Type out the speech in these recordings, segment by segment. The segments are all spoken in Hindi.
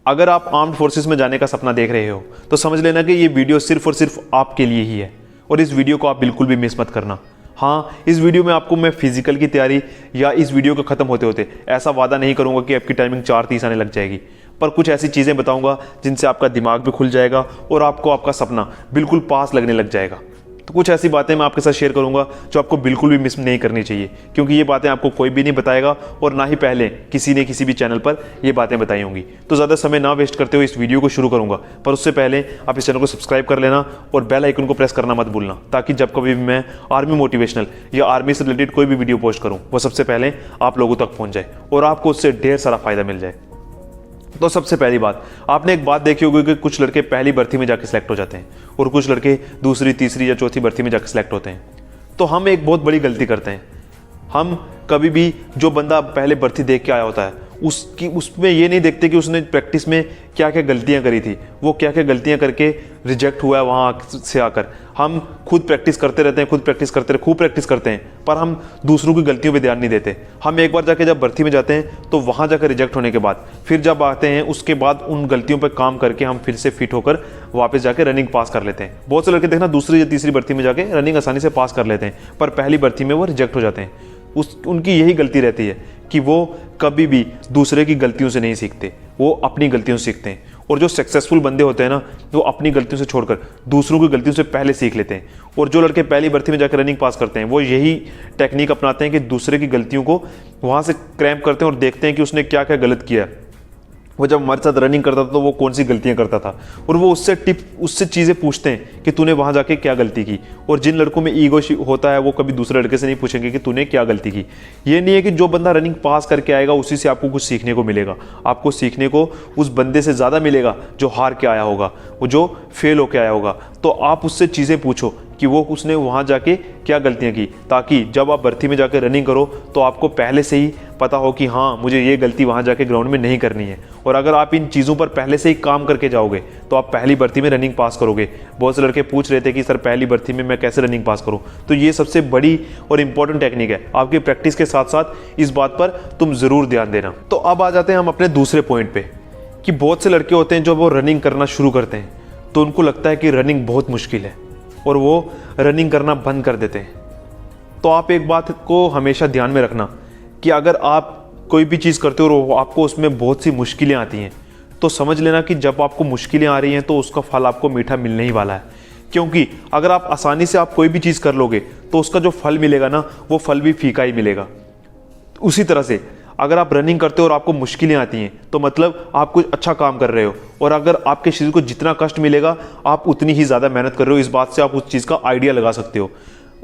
अगर आप आर्म्ड फोर्सेस में जाने का सपना देख रहे हो तो समझ लेना कि ये वीडियो सिर्फ और सिर्फ आपके लिए ही है, और इस वीडियो को आप बिल्कुल भी मिस मत करना। हाँ, इस वीडियो में आपको मैं फिजिकल की तैयारी या इस वीडियो के ख़त्म होते होते ऐसा वादा नहीं करूँगा कि आपकी टाइमिंग 4:30 आने लग जाएगी, पर कुछ ऐसी चीज़ें बताऊँगा जिनसे आपका दिमाग भी खुल जाएगा और आपको आपका सपना बिल्कुल पास लगने लग जाएगा। तो कुछ ऐसी बातें मैं आपके साथ शेयर करूंगा जो आपको बिल्कुल भी मिस नहीं करनी चाहिए, क्योंकि ये बातें आपको कोई भी नहीं बताएगा और ना ही पहले किसी ने किसी भी चैनल पर ये बातें बताई होंगी। तो ज़्यादा समय ना वेस्ट करते हुए इस वीडियो को शुरू करूंगा, पर उससे पहले आप इस चैनल को सब्सक्राइब कर लेना और बेल आइकन को प्रेस करना मत भूलना, ताकि जब कभी भी मैं आर्मी मोटिवेशनल या आर्मी से रिलेटेड कोई भी वीडियो पोस्ट करूँ वो सबसे पहले आप लोगों तक पहुँच जाए और आपको उससे ढेर सारा फायदा मिल जाए। तो सबसे पहली बात, आपने एक बात देखी होगी कि कुछ लड़के पहली भर्ती में जाके सिलेक्ट हो जाते हैं और कुछ लड़के दूसरी, तीसरी या चौथी भर्ती में जाके सिलेक्ट होते हैं। तो हम एक बहुत बड़ी गलती करते हैं। हम कभी भी जो बंदा पहले भर्ती देख के आया होता है उसमें ये नहीं देखते कि उसने प्रैक्टिस में क्या क्या गलतियां करी थी, वो क्या क्या गलतियां करके रिजेक्ट हुआ है वहाँ से आकर। हम खुद प्रैक्टिस करते रहते हैं, खूब प्रैक्टिस करते हैं, पर हम दूसरों की गलतियों पे ध्यान नहीं देते। हम एक बार जाके जब भर्ती में जाते हैं तो वहाँ जाकर रिजेक्ट होने के बाद फिर जब आते हैं उसके बाद उन गलतियों पर काम करके हम फिर से फिट होकर वापस जाके रनिंग पास कर लेते हैं। बहुत से लड़के देखना दूसरी या तीसरी भर्ती में जाके रनिंग आसानी से पास कर लेते हैं, पर पहली भर्ती में वो रिजेक्ट हो जाते हैं। उनकी यही गलती रहती है कि वो कभी भी दूसरे की गलतियों से नहीं सीखते, वो अपनी गलतियों से सीखते हैं। और जो सक्सेसफुल बंदे होते हैं ना, वो अपनी गलतियों से छोड़कर दूसरों की गलतियों से पहले सीख लेते हैं। और जो लड़के पहली भर्ती में जाकर रनिंग पास करते हैं वो यही टेक्निक अपनाते हैं कि दूसरे की गलतियों को वहाँ से क्रैम्प करते हैं और देखते हैं कि उसने क्या क्या गलत किया। वो जब हमारे साथ रनिंग करता था तो वो कौन सी गलतियां करता था, और वो उससे चीज़ें पूछते हैं कि तूने वहाँ जाके क्या गलती की। और जिन लड़कों में ईगो होता है वो कभी दूसरे लड़के से नहीं पूछेंगे कि तूने क्या गलती की। ये नहीं है कि जो बंदा रनिंग पास करके आएगा उसी से आपको कुछ सीखने को मिलेगा। आपको सीखने को उस बंदे से ज़्यादा मिलेगा जो हार के आया होगा, वो जो फेल होके आया होगा। तो आप उससे चीज़ें पूछो कि वो उसने वहाँ जाके क्या गलतियाँ की, ताकि जब आप भर्ती में जाकर रनिंग करो तो आपको पहले से ही पता हो कि हाँ, मुझे ये गलती वहाँ जाके ग्राउंड में नहीं करनी है। और अगर आप इन चीज़ों पर पहले से ही काम करके जाओगे तो आप पहली भर्ती में रनिंग पास करोगे। बहुत से लड़के पूछ रहे थे कि सर पहली भर्ती में मैं कैसे रनिंग पास करूँ, तो ये सबसे बड़ी और इम्पॉर्टेंट टेक्निक है। आपकी प्रैक्टिस के साथ साथ इस बात पर तुम ज़रूर ध्यान देना। तो अब आ जाते हैं हम अपने दूसरे पॉइंट पे कि बहुत से लड़के होते हैं जो वो रनिंग करना शुरू करते हैं तो उनको लगता है कि रनिंग बहुत मुश्किल है और वो रनिंग करना बंद कर देते हैं। तो आप एक बात को हमेशा ध्यान में रखना कि अगर आप कोई भी चीज़ करते हो और आपको उसमें बहुत सी मुश्किलें आती हैं तो समझ लेना कि जब आपको मुश्किलें आ रही हैं तो उसका फल आपको मीठा मिलने ही वाला है। क्योंकि अगर आप आसानी से आप कोई भी चीज़ कर लोगे तो उसका जो फल मिलेगा ना, वो फल भी फीका ही मिलेगा। उसी तरह से अगर आप रनिंग करते हो और आपको मुश्किलें आती हैं तो मतलब आप कुछ अच्छा काम कर रहे हो, और अगर आपके शरीर को जितना कष्ट मिलेगा आप उतनी ही ज़्यादा मेहनत कर रहे हो। इस बात से आप उस चीज़ का आइडिया लगा सकते हो।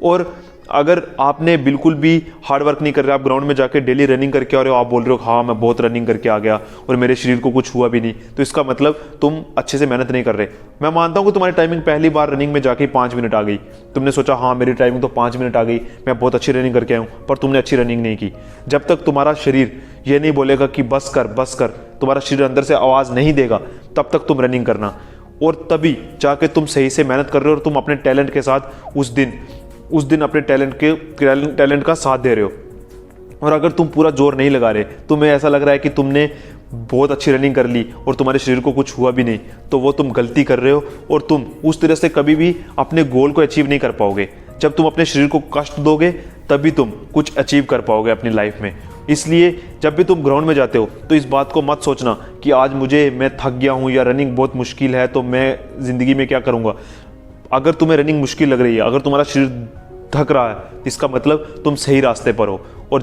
और अगर आपने बिल्कुल भी हार्ड वर्क नहीं कर रहे, आप ग्राउंड में जाके डेली रनिंग करके आ रहे हो, आप बोल रहे हो हाँ मैं बहुत रनिंग करके आ गया और मेरे शरीर को कुछ हुआ भी नहीं, तो इसका मतलब तुम अच्छे से मेहनत नहीं कर रहे। मैं मानता हूँ कि तुम्हारी टाइमिंग पहली बार रनिंग में जाके 5 मिनट आ गई, तुमने सोचा हाँ मेरी टाइमिंग तो 5 मिनट आ गई, मैं बहुत अच्छी रनिंग करके आया हूँ, पर तुमने अच्छी रनिंग नहीं की। जब तक तुम्हारा शरीर ये नहीं बोलेगा कि बस कर, तुम्हारा शरीर अंदर से आवाज़ नहीं देगा, तब तक तुम रनिंग करना। और तभी जाके तुम सही से मेहनत कर रहे हो और तुम अपने टैलेंट के साथ उस दिन अपने टैलेंट का साथ दे रहे हो। और अगर तुम पूरा जोर नहीं लगा रहे, तुम्हें ऐसा लग रहा है कि तुमने बहुत अच्छी रनिंग कर ली और तुम्हारे शरीर को कुछ हुआ भी नहीं, तो वो तुम गलती कर रहे हो और तुम उस तरह से कभी भी अपने गोल को अचीव नहीं कर पाओगे। जब तुम अपने शरीर को कष्ट दोगे तभी तुम कुछ अचीव कर पाओगे अपनी लाइफ में। इसलिए जब भी तुम ग्राउंड में जाते हो तो इस बात को मत सोचना कि आज मैं थक गया हूँ या रनिंग बहुत मुश्किल है तो मैं ज़िंदगी में क्या करूँगा। अगर तुम्हें रनिंग मुश्किल लग रही है, अगर तुम्हारा शरीर थक रहा है, इसका मतलब तुम सही रास्ते पर हो। और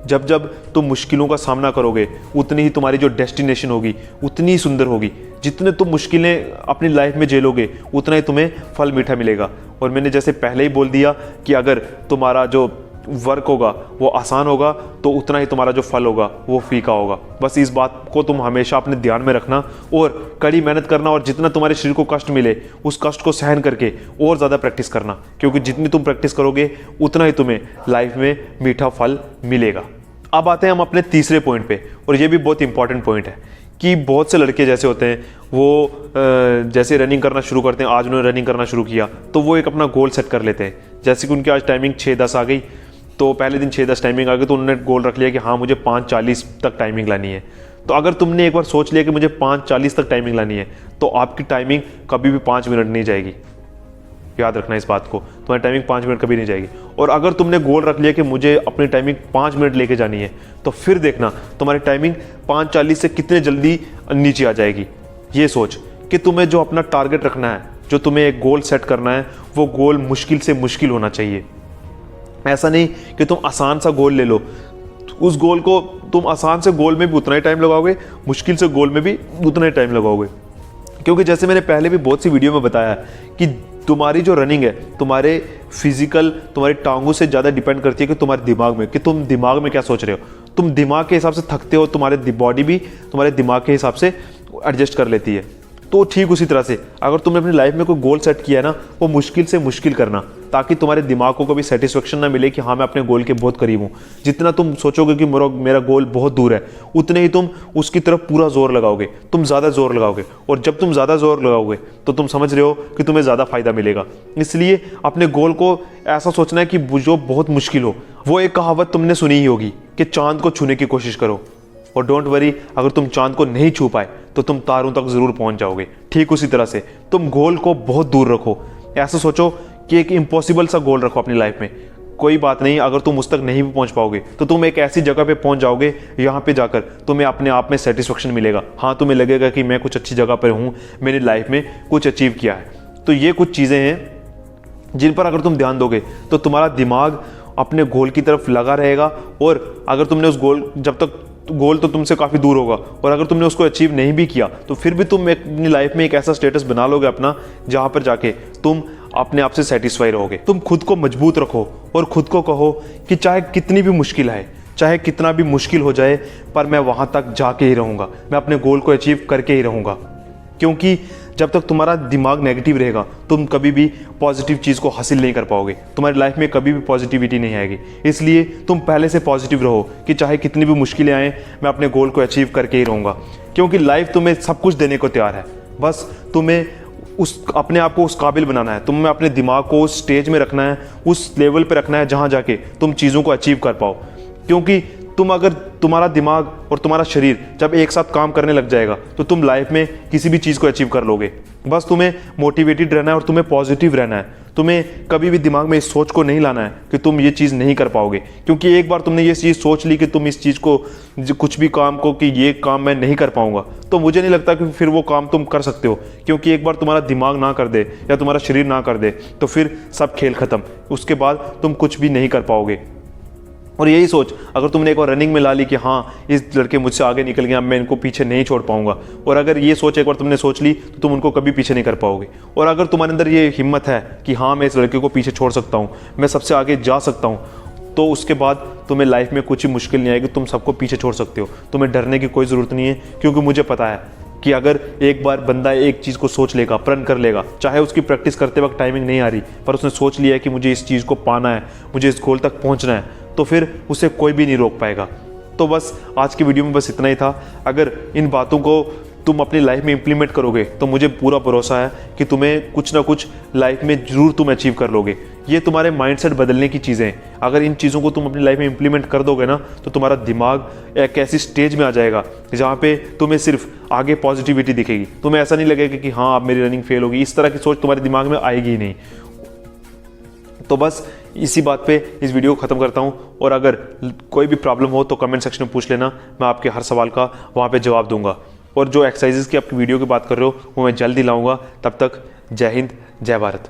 जब तुम मुश्किलों का सामना करोगे उतनी ही तुम्हारी जो डेस्टिनेशन होगी उतनी ही सुंदर होगी। जितने तुम मुश्किलें अपनी लाइफ में झेलोगे उतना ही तुम्हें फल मीठा मिलेगा। और मैंने जैसे पहले ही बोल दिया कि अगर तुम्हारा जो वर्क होगा वो आसान होगा तो उतना ही तुम्हारा जो फल होगा वो फीका होगा। बस इस बात को तुम हमेशा अपने ध्यान में रखना और कड़ी मेहनत करना, और जितना तुम्हारे शरीर को कष्ट मिले उस कष्ट को सहन करके और ज़्यादा प्रैक्टिस करना, क्योंकि जितनी तुम प्रैक्टिस करोगे उतना ही तुम्हें लाइफ में मीठा फल मिलेगा। अब आते हैं हम अपने तीसरे पॉइंट पे, और ये भी बहुत इंपॉर्टेंट पॉइंट है कि बहुत से लड़के जैसे होते हैं वो जैसे रनिंग करना शुरू करते हैं, आज उन्होंने रनिंग करना शुरू किया तो वो एक अपना गोल सेट कर लेते हैं। जैसे कि उनकी आज टाइमिंग 6:10 आ गई तो पहले दिन 6:10 टाइमिंग आ गई तो उन्होंने गोल रख लिया कि हाँ मुझे 5:40 तक टाइमिंग लानी है। तो अगर तुमने एक बार सोच लिया कि मुझे 5:40 तक टाइमिंग लानी है, तो आपकी टाइमिंग कभी भी 5 मिनट नहीं जाएगी। याद रखना इस बात को, तुम्हारी टाइमिंग 5 मिनट कभी नहीं जाएगी। और अगर तुमने गोल रख लिया कि मुझे अपनी टाइमिंग 5 मिनट लेके जानी है, तो फिर देखना तुम्हारी टाइमिंग 5:40 से कितने जल्दी नीचे आ जाएगी। ये सोच कि तुम्हें जो अपना टारगेट रखना है, जो तुम्हें एक गोल सेट करना है, वो गोल मुश्किल से मुश्किल होना चाहिए। ऐसा नहीं कि तुम आसान सा गोल ले लो, उस गोल को तुम आसान से गोल में भी उतना ही टाइम लगाओगे, मुश्किल से गोल में भी उतना ही टाइम लगाओगे। क्योंकि जैसे मैंने पहले भी बहुत सी वीडियो में बताया कि तुम्हारी जो रनिंग है, तुम्हारे फिजिकल, तुम्हारी टांगों से ज़्यादा डिपेंड करती है कि तुम्हारे दिमाग में, कि तुम दिमाग में क्या सोच रहे हो। तुम दिमाग के हिसाब से थकते हो, तुम्हारे बॉडी भी तुम्हारे दिमाग के हिसाब से एडजस्ट कर लेती है। तो ठीक उसी तरह से अगर तुमने अपनी लाइफ में कोई गोल सेट किया है ना, वो मुश्किल से मुश्किल करना, ताकि तुम्हारे दिमाग को कभी सेटिस्फेक्शन ना मिले कि हाँ मैं अपने गोल के बहुत करीब हूँ। जितना तुम सोचोगे कि मेरा गोल बहुत दूर है, उतने ही तुम उसकी तरफ पूरा जोर लगाओगे, तुम ज़्यादा जोर लगाओगे। और जब तुम ज़्यादा जोर लगाओगे तो तुम समझ रहे हो कि तुम्हें ज़्यादा फायदा मिलेगा। इसलिए अपने गोल को ऐसा सोचना है कि जो बहुत मुश्किल हो। वो एक कहावत तुमने सुनी ही होगी कि चांद को छूने की कोशिश करो, और डोंट वरी, अगर तुम चांद को नहीं छू पाए तो तुम तारों तक जरूर पहुंच जाओगे। ठीक उसी तरह से तुम गोल को बहुत दूर रखो। ऐसा सोचो कि एक इम्पॉसिबल सा गोल रखो अपनी लाइफ में। कोई बात नहीं, अगर तुम उस तक नहीं भी पहुंच पाओगे तो तुम एक ऐसी जगह पे पहुंच जाओगे, यहाँ पे जाकर तुम्हें अपने आप में सेटिस्फेक्शन मिलेगा। हाँ, तुम्हें लगेगा कि मैं कुछ अच्छी जगह पर हूँ, मैंने लाइफ में कुछ अचीव किया है। तो ये कुछ चीज़ें हैं जिन पर अगर तुम ध्यान दोगे तो तुम्हारा दिमाग अपने गोल की तरफ लगा रहेगा। और अगर तुमने उस जब तक गोल तो तुमसे काफ़ी दूर होगा, और अगर तुमने उसको अचीव नहीं भी किया तो फिर भी तुम अपनी लाइफ में एक ऐसा स्टेटस बना लोगे अपना, जहाँ पर जाके तुम अपने आप से सेटिस्फाई रहोगे। तुम खुद को मजबूत रखो और खुद को कहो कि चाहे कितनी भी मुश्किल आए, चाहे कितना भी मुश्किल हो जाए, पर मैं वहाँ तक जाके ही रहूँगा, मैं अपने गोल को अचीव करके ही रहूँगा। क्योंकि जब तक तुम्हारा दिमाग नेगेटिव रहेगा, तुम कभी भी पॉजिटिव चीज़ को हासिल नहीं कर पाओगे, तुम्हारी लाइफ में कभी भी पॉजिटिविटी नहीं आएगी। इसलिए तुम पहले से पॉजिटिव रहो कि चाहे कितनी भी मुश्किलें आएँ, मैं अपने गोल को अचीव करके ही रहूँगा। क्योंकि लाइफ तुम्हें सब कुछ देने को तैयार है, बस तुम्हें अपने आप को उस काबिल बनाना है। तुम्हें अपने दिमाग को उस स्टेज में रखना है, उस लेवल पर रखना है जहाँ जाके तुम चीज़ों को अचीव कर पाओ। क्योंकि अगर तुम्हारा दिमाग और तुम्हारा शरीर जब एक साथ काम करने लग जाएगा तो तुम लाइफ में किसी भी चीज़ को अचीव कर लोगे। बस तुम्हें मोटिवेटेड रहना है और तुम्हें पॉजिटिव रहना है। तुम्हें कभी भी दिमाग में इस सोच को नहीं लाना है कि तुम ये चीज़ नहीं कर पाओगे। क्योंकि एक बार तुमने ये चीज़ सोच ली कि तुम इस चीज़ को, कुछ भी काम को, कि ये काम मैं नहीं कर पाऊंगा, तो मुझे नहीं लगता कि फिर वो काम तुम कर सकते हो। क्योंकि एक बार तुम्हारा दिमाग ना कर दे या तुम्हारा शरीर ना कर दे तो फिर सब खेल खत्म, उसके बाद तुम कुछ भी नहीं कर पाओगे। और यही सोच अगर तुमने एक बार रनिंग में ला ली कि हाँ इस लड़के मुझसे आगे निकल गया, मैं इनको पीछे नहीं छोड़ पाऊंगा, और अगर ये सोच एक बार तुमने सोच ली तो तुम उनको कभी पीछे नहीं कर पाओगे। और अगर तुम्हारे अंदर ये हिम्मत है कि हाँ मैं इस लड़के को पीछे छोड़ सकता हूँ, मैं सबसे आगे जा सकता हूँ, तो उसके बाद तुम्हें लाइफ में कुछ ही मुश्किल नहीं आएगी, तुम सबको पीछे छोड़ सकते हो। तुम्हें डरने की कोई ज़रूरत नहीं है। क्योंकि मुझे पता है कि अगर एक बार बंदा एक चीज़ को सोच लेगा, प्रण कर लेगा, चाहे उसकी प्रैक्टिस करते वक्त टाइमिंग नहीं आ रही, पर उसने सोच लिया है कि मुझे इस चीज़ को पाना है, मुझे इस गोल तक पहुंचना है, तो फिर उसे कोई भी नहीं रोक पाएगा। तो बस आज की वीडियो में बस इतना ही था। अगर इन बातों को तुम अपनी लाइफ में इंप्लीमेंट करोगे तो मुझे पूरा भरोसा है कि तुम्हें कुछ ना कुछ लाइफ में ज़रूर तुम अचीव कर लोगे। ये तुम्हारे माइंडसेट बदलने की चीज़ें हैं। अगर इन चीज़ों को तुम अपनी लाइफ में इंप्लीमेंट कर दोगे ना, तो तुम्हारा दिमाग एक ऐसी स्टेज में आ जाएगा जहाँ पे तुम्हें सिर्फ आगे पॉजिटिविटी दिखेगी। तुम्हें ऐसा नहीं लगेगा कि हाँ अब मेरी रनिंग फेल होगी, इस तरह की सोच तुम्हारे दिमाग में आएगी ही नहीं। तो बस इसी बात पे इस वीडियो को ख़त्म करता हूँ। और अगर कोई भी प्रॉब्लम हो तो कमेंट सेक्शन में पूछ लेना, मैं आपके हर सवाल का वहाँ पे जवाब दूंगा। और जो एक्सरसाइजेस की आपकी वीडियो की बात कर रहे हो वो मैं जल्दी लाऊंगा। तब तक जय हिंद, जय भारत।